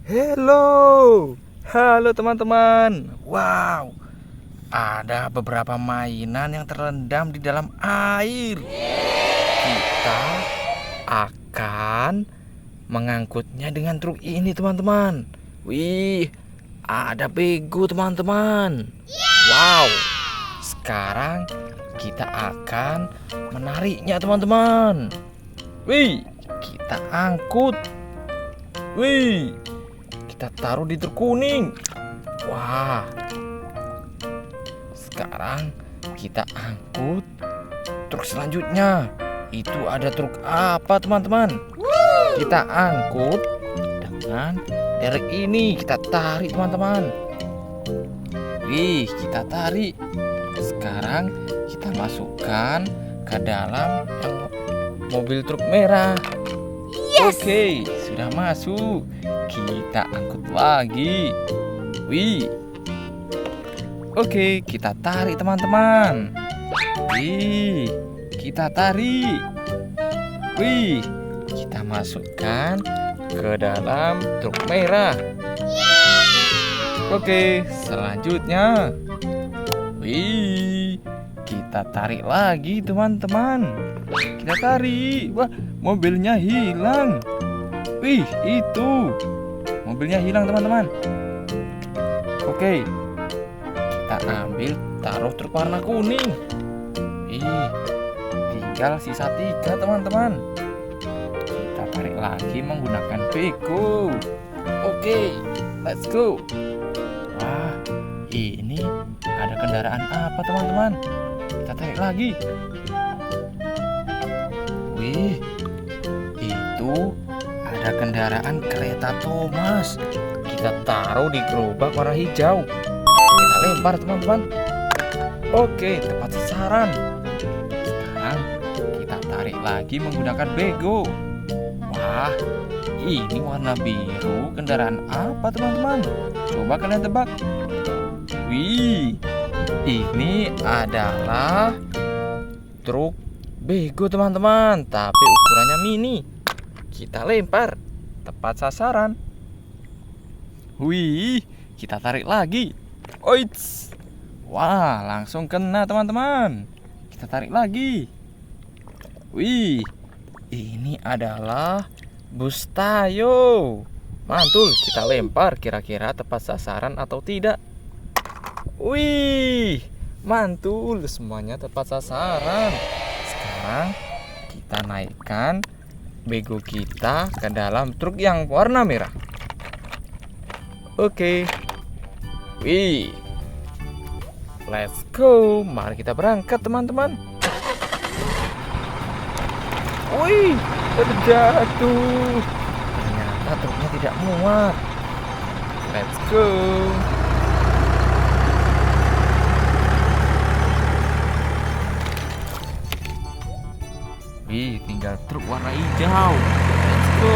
Hello, halo teman-teman. Wow, ada beberapa mainan yang terendam di dalam air. Kita akan mengangkutnya dengan truk ini, teman-teman. Wih, ada bego, teman-teman. Wow, sekarang kita akan menariknya, teman-teman. Wih, kita angkut. Wih, kita taruh di truk kuning. Wah, sekarang kita angkut truk selanjutnya. Itu ada truk apa, teman-teman? Kita angkut dengan derek ini. Kita tarik, teman-teman. Wih, kita tarik. Sekarang kita masukkan ke dalam mobil truk merah. Oke, sudah masuk. Kita angkut lagi. Wih. Oke, kita tarik, teman-teman. Wih, kita tarik. Wih, kita masukkan ke dalam truk merah. Oke, selanjutnya. Wih, kita tarik lagi, teman-teman. Kita tarik. Wah, mobilnya hilang. Wih, itu mobilnya hilang, teman-teman. Oke, kita ambil, taruh truk warna kuning. Ih, tinggal sisa 3, teman-teman. Kita tarik lagi menggunakan beko. Oke, let's go. Wah, ini ada kendaraan apa, teman-teman? Kita tarik lagi. Wih, itu ada kendaraan kereta Thomas. Kita taruh di gerobak warna hijau. Kita lempar, teman-teman. Oke, tepat sasaran. Sekarang kita tarik lagi menggunakan bego. Wah, ini warna biru. Kendaraan apa, teman-teman? Coba kalian tebak. Wih, ini adalah truk bego, teman-teman, tapi ukurannya mini. Kita lempar, tepat sasaran. Wih, kita tarik lagi. Oits. Wah, langsung kena, teman-teman. Kita tarik lagi. Wih, ini adalah bus Tayo. Mantul, kita lempar, kira-kira tepat sasaran atau tidak. Wih, mantul, semuanya tepat sasaran. Sekarang kita naikkan bego kita ke dalam truk yang warna merah. Oke. Wih. Let's go. Mari kita berangkat, teman-teman. Wih, terjatuh. Ternyata truknya tidak muat. Let's go. Wih, tinggal truk warna hijau. Let's go.